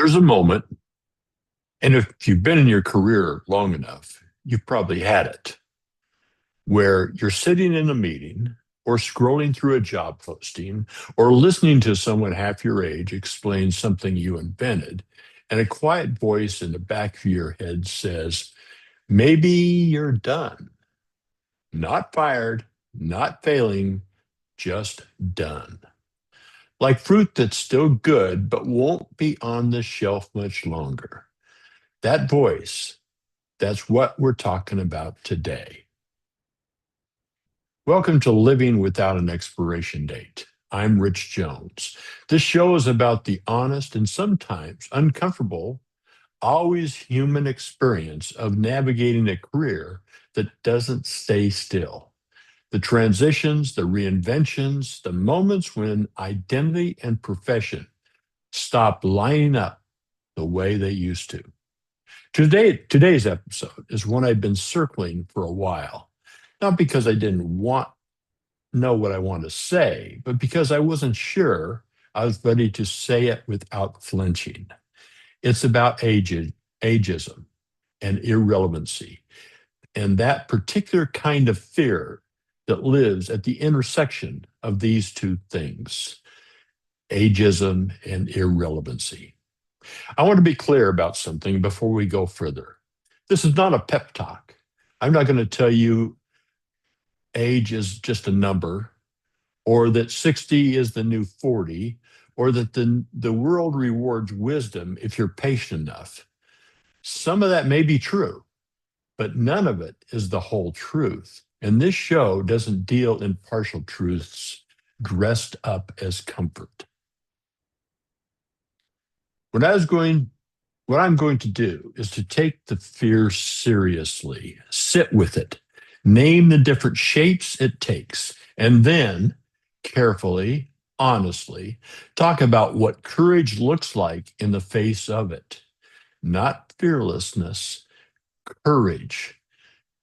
There's a moment, and if you've been in your career long enough, you've probably had it, where you're sitting in a meeting or scrolling through a job posting or listening to someone half your age explain something you invented, and a quiet voice in the back of your head says, maybe you're done. Not fired, not failing, just done. Like fruit that's still good, but won't be on the shelf much longer. That voice, that's what we're talking about today. Welcome to Living Without an Expiration Date. I'm Rich Jones. This show is about the honest and sometimes uncomfortable, always human experience of navigating a career that doesn't stay still. The transitions, the reinventions, the moments when identity and profession stop lining up the way they used to. Today's episode is one I've been circling for a while, not because I didn't want know what I want to say, but because I wasn't sure I was ready to say it without flinching. It's about ageism and irrelevancy, and that particular kind of fear that lives at the intersection of these two things, ageism and irrelevancy. I want to be clear about something before we go further. This is not a pep talk. I'm not going to tell you age is just a number, or that 60 is the new 40, or that the world rewards wisdom if you're patient enough. Some of that may be true, but none of it is the whole truth. And this show doesn't deal in partial truths dressed up as comfort. What I was going what I'm going to do is to take the fear seriously, sit with it, name the different shapes it takes, and then carefully, honestly, talk about what courage looks like in the face of it. Not fearlessness, courage.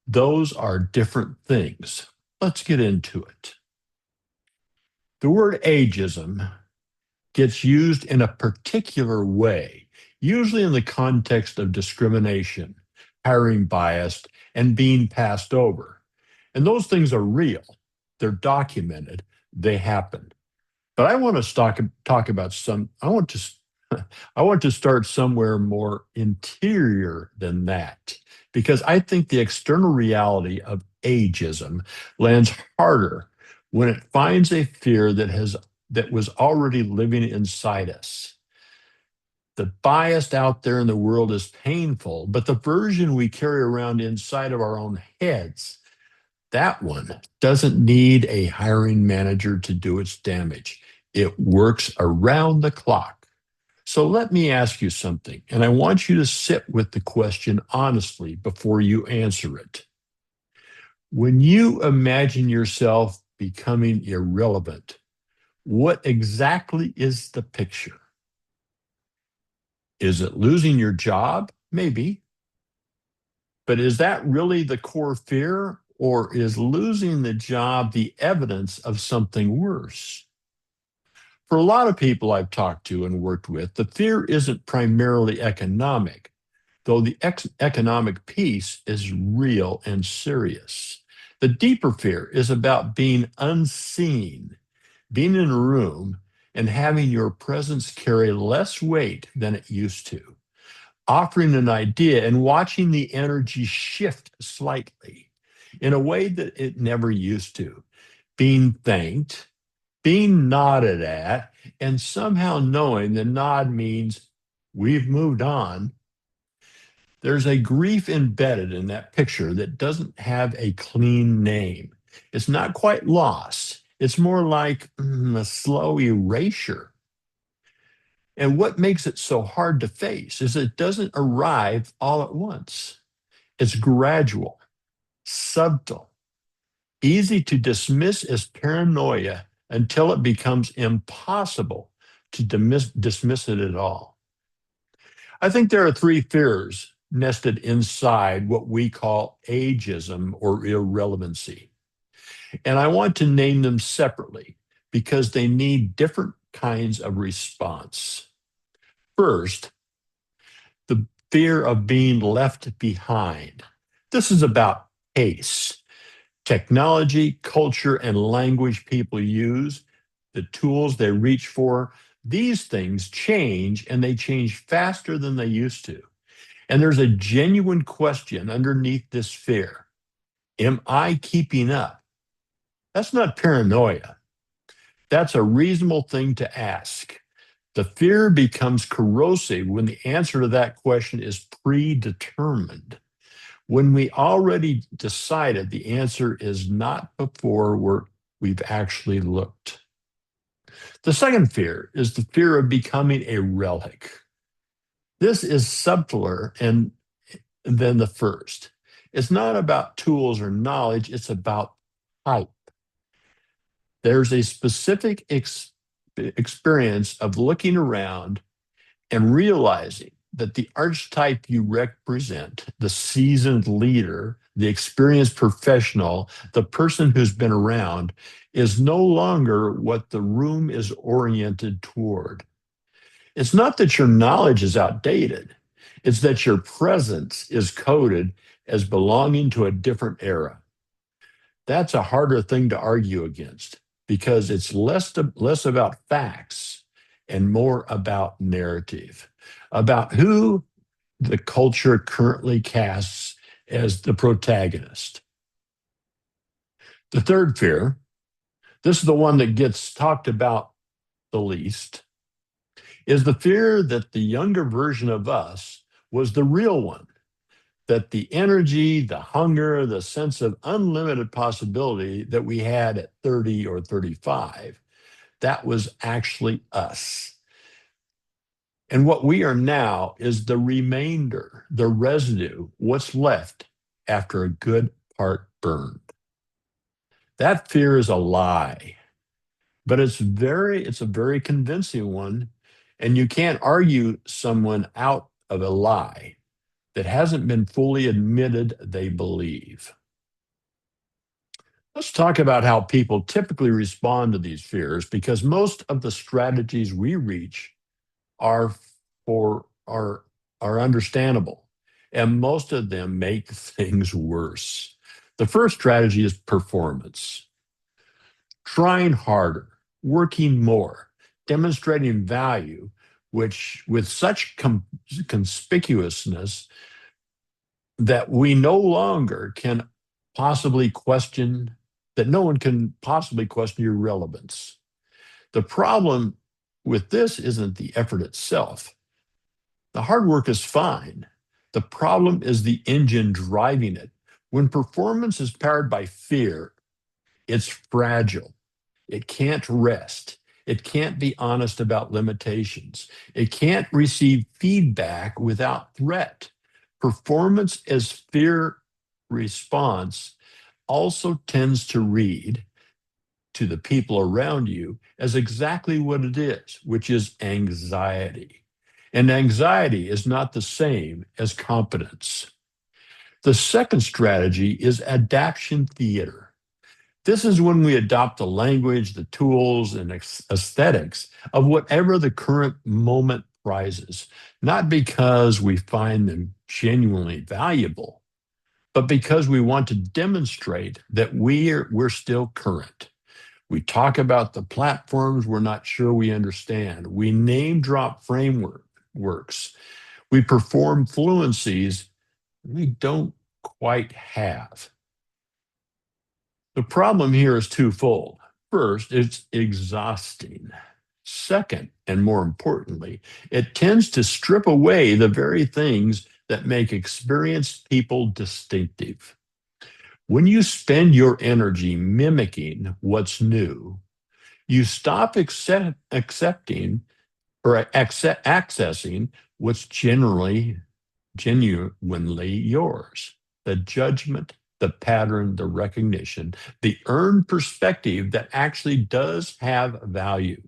Those are different things. Let's get into it. The word ageism gets used in a particular way, usually in the context of discrimination, hiring bias, and being passed over. And those things are real, they're documented, they happen. But I want to talk about I want to start somewhere more interior than that, because I think the external reality of ageism lands harder when it finds a fear that was already living inside us. The bias out there in the world is painful, but the version we carry around inside of our own heads, that one doesn't need a hiring manager to do its damage. It works around the clock. So let me ask you something, and I want you to sit with the question honestly before you answer it. When you imagine yourself becoming irrelevant, what exactly is the picture? Is it losing your job? Maybe. But is that really the core fear, or is losing the job the evidence of something worse? For a lot of people I've talked to and worked with, the fear isn't primarily economic, though the economic piece is real and serious. The deeper fear is about being unseen, being in a room and having your presence carry less weight than it used to, offering an idea and watching the energy shift slightly in a way that it never used to, being thanked, being nodded at, and somehow knowing the nod means we've moved on. There's a grief embedded in that picture that doesn't have a clean name. It's not quite loss. It's more like a slow erasure. And what makes it so hard to face is it doesn't arrive all at once. It's gradual, subtle, easy to dismiss as paranoia until it becomes impossible to dismiss it at all. I think there are three fears nested inside what we call ageism or irrelevancy. And I want to name them separately because they need different kinds of response. First, fear of being left behind. This is about pace, technology, culture, and language people use, the tools they reach for. These things change and they change faster than they used to. And there's a genuine question underneath this fear. Am I keeping up? That's not paranoia. That's a reasonable thing to ask. The fear becomes corrosive when the answer to that question is predetermined. When we already decided the answer is not before we've actually looked. The second fear is the fear of becoming a relic. This is subtler than the first. It's not about tools or knowledge, it's about type. There's a specific experience of looking around and realizing that the archetype you represent, the seasoned leader, the experienced professional, the person who's been around, is no longer what the room is oriented toward. It's not that your knowledge is outdated, it's that your presence is coded as belonging to a different era. That's a harder thing to argue against because it's less about facts and more about narrative, about who the culture currently casts as the protagonist. The third fear, this is the one that gets talked about the least, is the fear that the younger version of us was the real one, that the energy, the hunger, the sense of unlimited possibility that we had at 30 or 35, that was actually us. And what we are now is the remainder, the residue, what's left after a good part burned. That fear is a lie, but it's a very convincing one. And you can't argue someone out of a lie that hasn't been fully admitted they believe. Let's talk about how people typically respond to these fears because most of the strategies we reach are for are understandable and most of them make things worse. The first strategy is performance. Trying harder, working more, demonstrating value, which with such conspicuousness that we no longer can possibly question, that no one can possibly question your relevance. The problem with this isn't the effort itself. The hard work is fine. The problem is the engine driving it. When performance is powered by fear, it's fragile. It can't rest. It can't be honest about limitations. It can't receive feedback without threat. Performance as fear response also tends to read to the people around you as exactly what it is, which is anxiety. And anxiety is not the same as competence. The second strategy is adaptation theater. This is when we adopt the language, the tools, and aesthetics of whatever the current moment prizes, not because we find them genuinely valuable, but because we want to demonstrate that we're still current. We talk about the platforms we're not sure we understand. We name drop frameworks. We perform fluencies we don't quite have. The problem here is twofold. First, it's exhausting. Second, and more importantly, it tends to strip away the very things that make experienced people distinctive. When you spend your energy mimicking what's new, you stop accepting or accessing what's genuinely yours. The judgment, the pattern, the recognition, the earned perspective that actually does have value.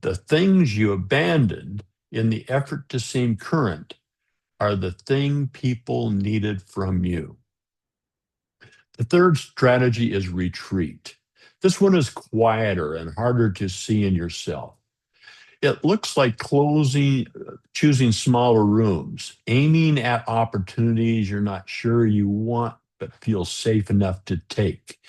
The things you abandoned in the effort to seem current are the thing people needed from you. The third strategy is retreat. This one is quieter and harder to see in yourself. It looks like choosing smaller rooms, aiming at opportunities you're not sure you want, but feel safe enough to take,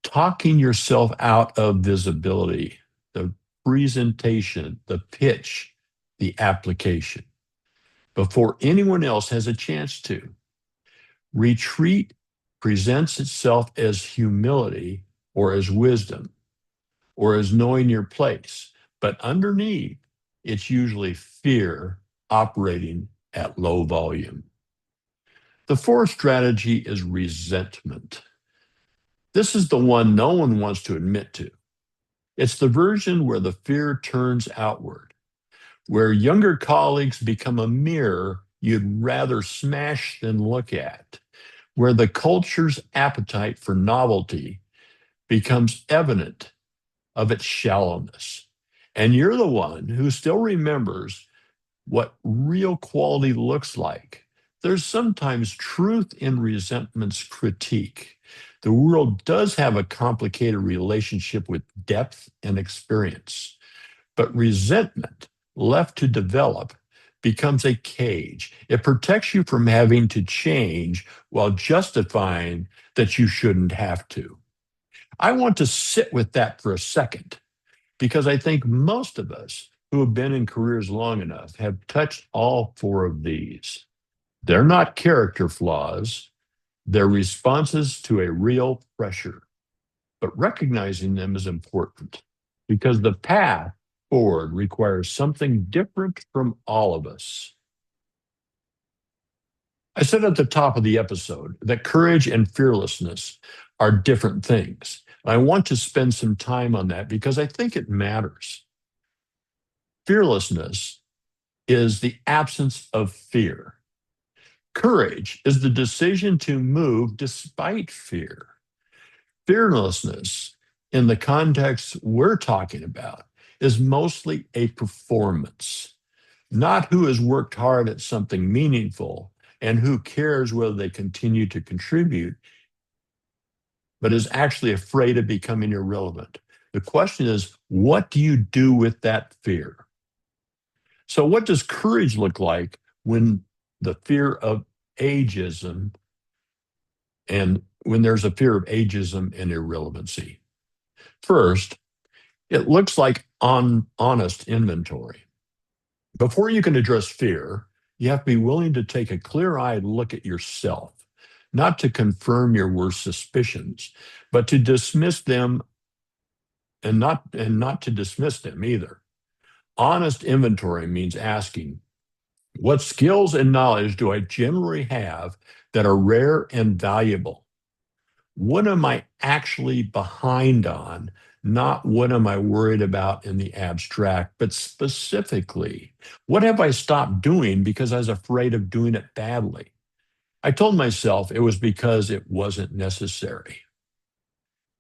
talking yourself out of visibility, the presentation, the pitch, the application before anyone else has a chance to. Retreat presents itself as humility or as wisdom or as knowing your place. But underneath, it's usually fear operating at low volume. The fourth strategy is resentment. This is the one no one wants to admit to. It's the version where the fear turns outward, where younger colleagues become a mirror you'd rather smash than look at, where the culture's appetite for novelty becomes evident of its shallowness. And you're the one who still remembers what real quality looks like. There's sometimes truth in resentment's critique. The world does have a complicated relationship with depth and experience, but resentment, left to develop, becomes a cage. It protects you from having to change while justifying that you shouldn't have to. I want to sit with that for a second because I think most of us who have been in careers long enough have touched all four of these. They're not character flaws, they're responses to a real pressure. But recognizing them is important because the path forward requires something different from all of us. I said at the top of the episode that courage and fearlessness are different things. I want to spend some time on that because I think it matters. Fearlessness is the absence of fear. Courage is the decision to move despite fear. Fearlessness, in the context we're talking about, is mostly a performance, not who has worked hard at something meaningful and who cares whether they continue to contribute, but is actually afraid of becoming irrelevant. The question is, what do you do with that fear? So, what does courage look like when the fear of ageism and when there's a fear of ageism and irrelevancy? First, it looks like honest inventory. Before you can address fear, you have to be willing to take a clear eyed look at yourself, not to confirm your worst suspicions, but to dismiss them and not to dismiss them either. Honest inventory means asking, what skills and knowledge do I generally have that are rare and valuable? What am I actually behind on? Not what am I worried about in the abstract, but specifically, what have I stopped doing because I was afraid of doing it badly? I told myself it was because it wasn't necessary.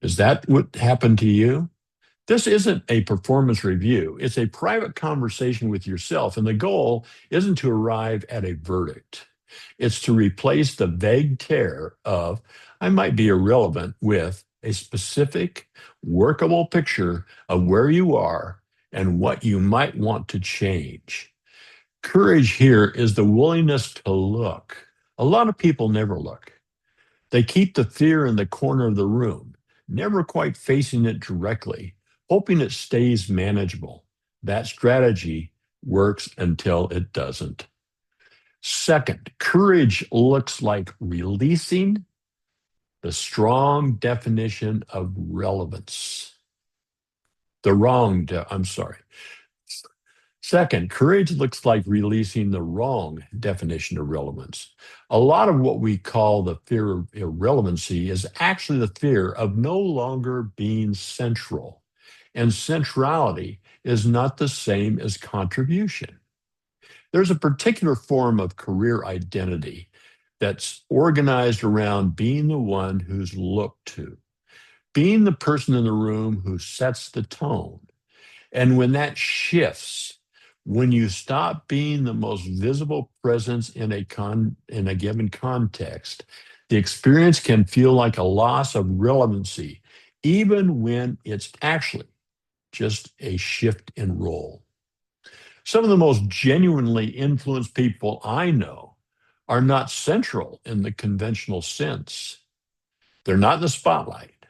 Is that what happened to you? This isn't a performance review. It's a private conversation with yourself. And the goal isn't to arrive at a verdict. It's to replace the vague terror of, I might be irrelevant, with a specific, workable picture of where you are and what you might want to change. Courage here is the willingness to look. A lot of people never look. They keep the fear in the corner of the room, never quite facing it directly, hoping it stays manageable. That strategy works until it doesn't. Second, courage looks like releasing the strong definition of relevance. I'm sorry. Second, courage looks like releasing the wrong definition of relevance. A lot of what we call the fear of irrelevancy is actually the fear of no longer being central. And centrality is not the same as contribution. There's a particular form of career identity that's organized around being the one who's looked to, being the person in the room who sets the tone. And when that shifts, when you stop being the most visible presence in a given context, the experience can feel like a loss of relevancy, even when it's actually just a shift in role. Some of the most genuinely influenced people I know are not central in the conventional sense. They're not in the spotlight.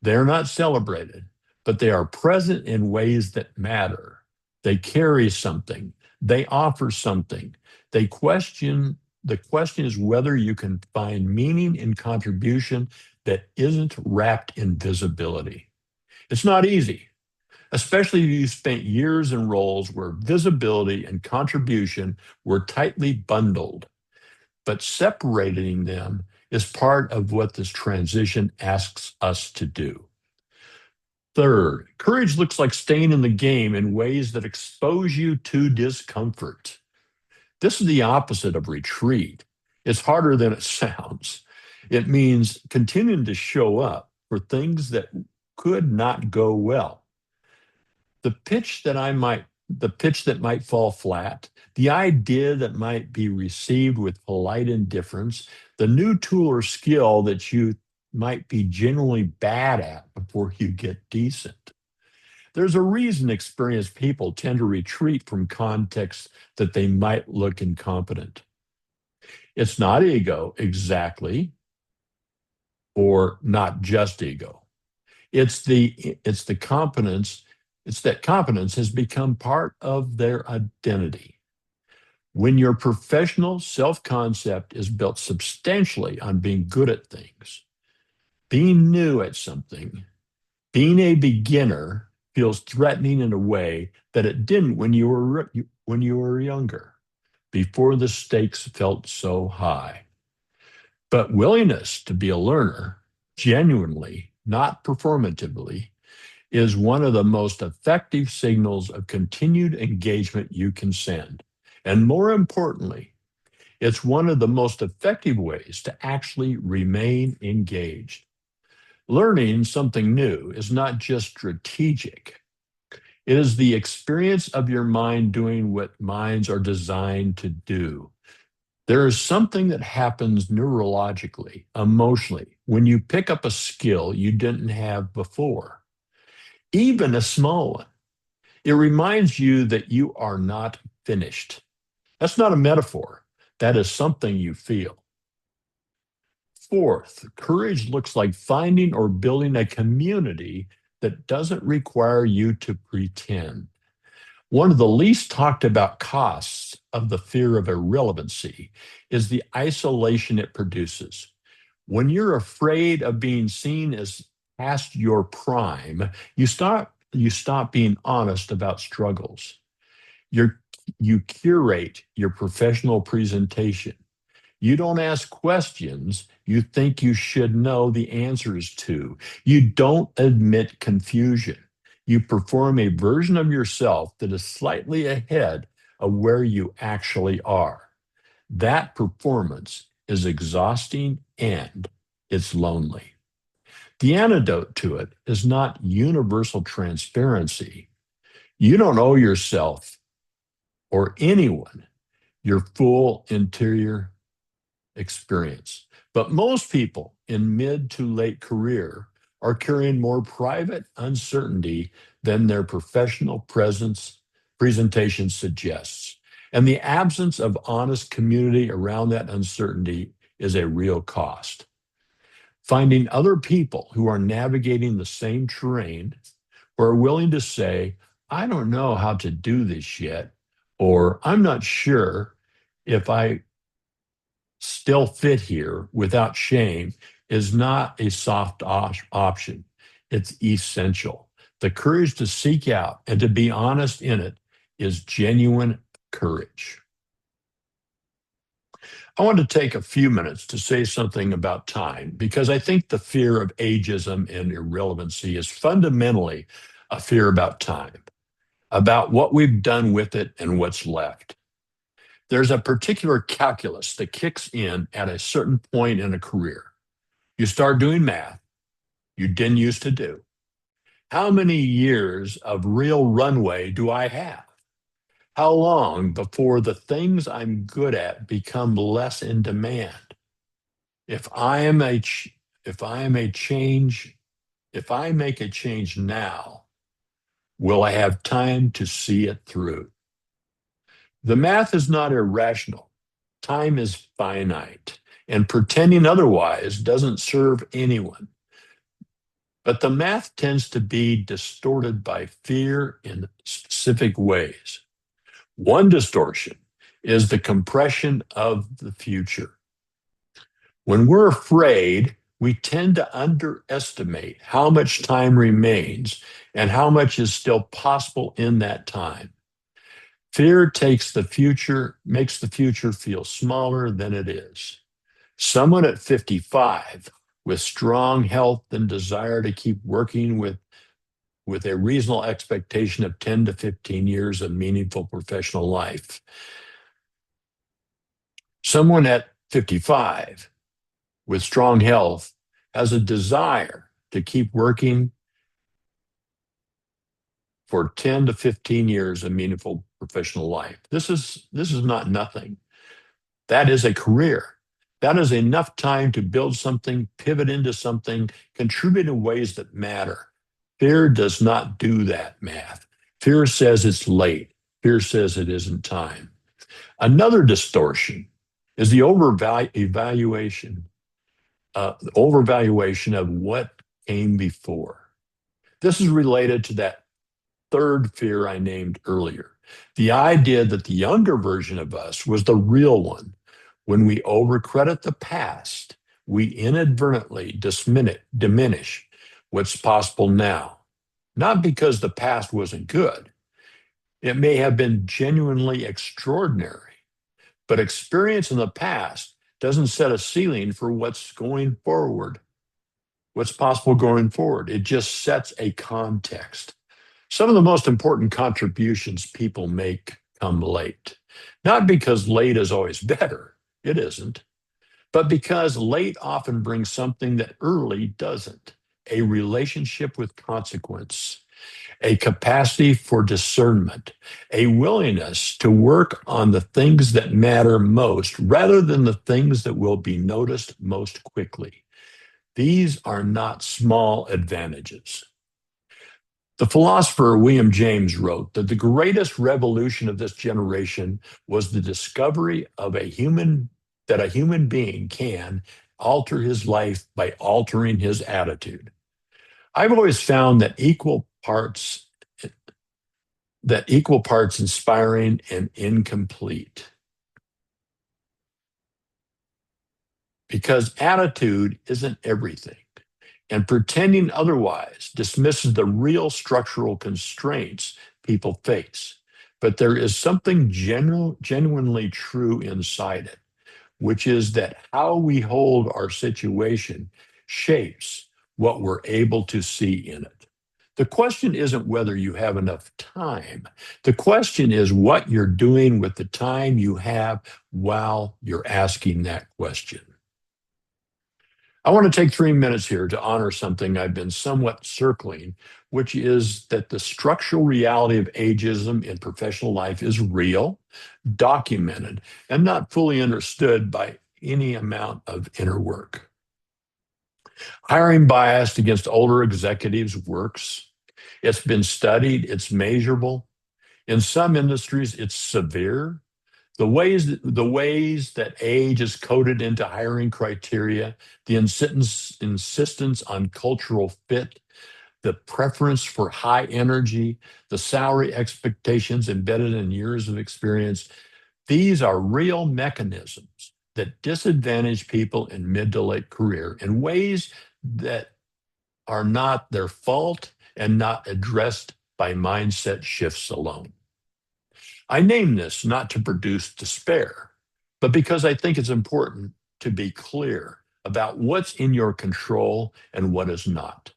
They're not celebrated, but they are present in ways that matter. They carry something. They offer something. They question, the question is whether you can find meaning in contribution that isn't wrapped in visibility. It's not easy, especially if you spent years in roles where visibility and contribution were tightly bundled, but separating them is part of what this transition asks us to do. Third, courage looks like staying in the game in ways that expose you to discomfort. This is the opposite of retreat. It's harder than it sounds. It means continuing to show up for things that could not go well. The pitch that might fall flat, the idea that might be received with polite indifference, the new tool or skill that you might be genuinely bad at before you get decent. There's a reason experienced people tend to retreat from contexts that they might look incompetent. It's not ego exactly, or not just ego. It's the competence. It's that competence has become part of their identity. When your professional self-concept is built substantially on being good at things, being new at something, being a beginner feels threatening in a way that it didn't when you were younger, before the stakes felt so high. But willingness to be a learner, genuinely, not performatively, is one of the most effective signals of continued engagement you can send. And more importantly, it's one of the most effective ways to actually remain engaged. Learning something new is not just strategic, it is the experience of your mind doing what minds are designed to do. There is something that happens neurologically, emotionally, when you pick up a skill you didn't have before, even a small one. It reminds you that you are not finished. That's not a metaphor, that is something you feel. Fourth, courage looks like finding or building a community that doesn't require you to pretend. One of the least talked about costs of the fear of irrelevancy is the isolation it produces. When you're afraid of being seen as past your prime, you stop being honest about struggles. You're, you curate your professional presentation. You don't ask questions you think you should know the answers to. You don't admit confusion. You perform a version of yourself that is slightly ahead of where you actually are. That performance is exhausting and it's lonely. The antidote to it is not universal transparency. You don't owe yourself or anyone your full interior experience. But most people in mid to late career are carrying more private uncertainty than their professional presentation suggests. And the absence of honest community around that uncertainty is a real cost. Finding other people who are navigating the same terrain, who are willing to say, I don't know how to do this yet, or I'm not sure if I still fit here without shame, is not a soft option. It's essential. The courage to seek out and to be honest in it is genuine courage. I want to take a few minutes to say something about time because I think the fear of ageism and irrelevancy is fundamentally a fear about time, about what we've done with it and what's left. There's a particular calculus that kicks in at a certain point in a career. You start doing math you didn't used to do. How many years of real runway do I have? How long before the things I'm good at become less in demand? If I am a ch- if I am a change, if I make a change now, will I have time to see it through? The math is not irrational. Time is finite, and pretending otherwise doesn't serve anyone. But the math tends to be distorted by fear in specific ways. One distortion is the compression of the future. When we're afraid, we tend to underestimate how much time remains and how much is still possible in that time. Fear makes the future feel smaller than it is. Someone at 55 with strong health and desire to keep working with a reasonable expectation of 10 to 15 years of meaningful professional life. Someone at 55 with strong health has a desire to keep working for 10 to 15 years of meaningful professional life. This is not nothing. That is a career. That is enough time to build something, pivot into something, contribute in ways that matter. Fear does not do that math. Fear says it's late. Fear says it isn't time. Another distortion is the overvaluation of what came before. This is related to that third fear I named earlier. The idea that the younger version of us was the real one. When we overcredit the past, we inadvertently diminish what's possible now. Not because the past wasn't good, it may have been genuinely extraordinary, but experience in the past doesn't set a ceiling for what's going forward, what's possible going forward. It just sets a context. Some of the most important contributions people make come late, not because late is always better, it isn't, but because late often brings something that early doesn't: a relationship with consequence, a capacity for discernment, a willingness to work on the things that matter most rather than the things that will be noticed most quickly. These are not small advantages. The philosopher William James wrote that the greatest revolution of this generation was the discovery of that a human being can alter his life by altering his attitude. I've always found equal parts inspiring and incomplete, because attitude isn't everything. And pretending otherwise dismisses the real structural constraints people face. But there is something genuinely true inside it, which is that how we hold our situation shapes what we're able to see in it. The question isn't whether you have enough time. The question is what you're doing with the time you have while you're asking that question. I want to take 3 minutes here to honor something I've been somewhat circling, which is that the structural reality of ageism in professional life is real, documented, and not fully understood by any amount of inner work. Hiring bias against older executives works. It's been studied, it's measurable. In some industries, it's severe. The ways that age is coded into hiring criteria, the insistence on cultural fit, the preference for high energy, the salary expectations embedded in years of experience, these are real mechanisms that disadvantage people in mid to late career in ways that are not their fault and not addressed by mindset shifts alone. I name this not to produce despair, but because I think it's important to be clear about what's in your control and what is not.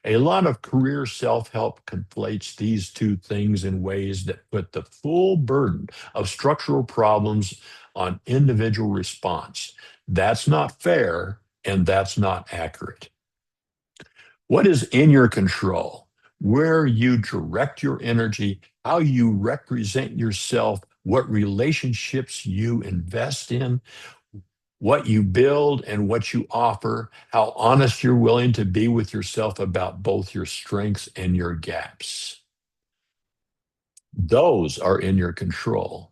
A lot of career self help conflates these two things in ways that put the full burden of structural problems on individual response. That's not fair and that's not accurate. What is in your control? Where you direct your energy, how you represent yourself, what relationships you invest in, what you build and what you offer, how honest you're willing to be with yourself about both your strengths and your gaps. Those are in your control.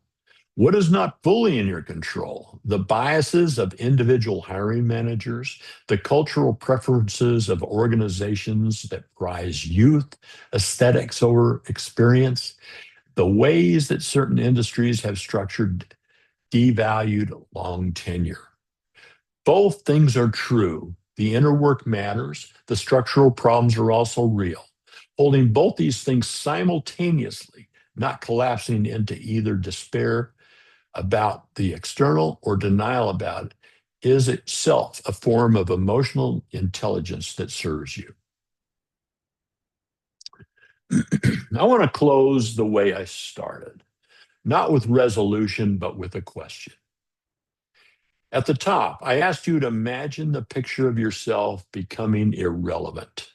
What is not fully in your control? The biases of individual hiring managers, the cultural preferences of organizations that prize youth, aesthetics over experience, the ways that certain industries have structured devalued long tenure. Both things are true. The inner work matters. The structural problems are also real. Holding both these things simultaneously, not collapsing into either despair about the external or denial about it, is itself a form of emotional intelligence that serves you. I want to close the way I started, not with resolution, but with a question. At the top, I asked you to imagine the picture of yourself becoming irrelevant.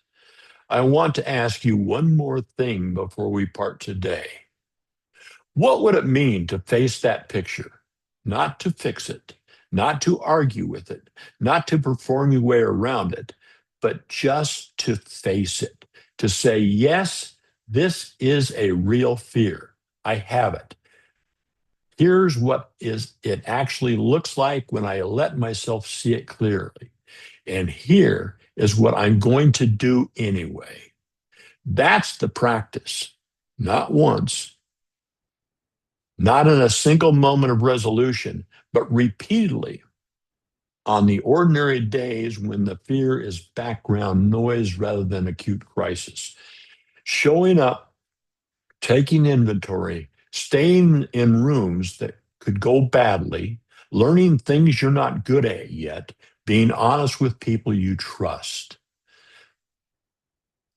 I want to ask you one more thing before we part today. What would it mean to face that picture? Not to fix it, not to argue with it, not to perform your way around it, but just to face it, to say, yes, this is a real fear. I have it. Here's what it actually looks like when I let myself see it clearly. And here is what I'm going to do anyway. That's the practice. Not once, not in a single moment of resolution, but repeatedly on the ordinary days when the fear is background noise rather than acute crisis. Showing up, taking inventory, staying in rooms that could go badly, learning things you're not good at yet, being honest with people you trust.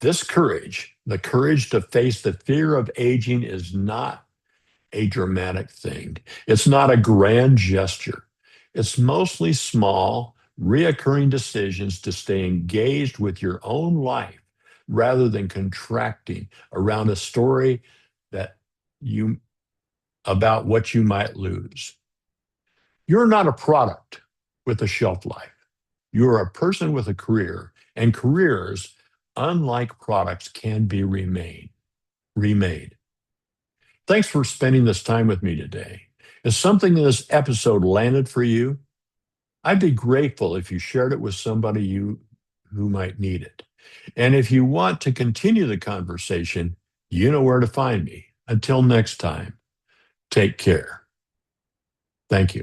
This courage, the courage to face the fear of aging, is not a dramatic thing. It's not a grand gesture. It's mostly small, reoccurring decisions to stay engaged with your own life rather than contracting around a story that you about what you might lose. You're not a product with a shelf life. You're a person with a career, and careers, unlike products, can be remade. Thanks for spending this time with me today. If something in this episode landed for you, I'd be grateful if you shared it with somebody who might need it. And if you want to continue the conversation, you know where to find me. Until next time, take care. Thank you.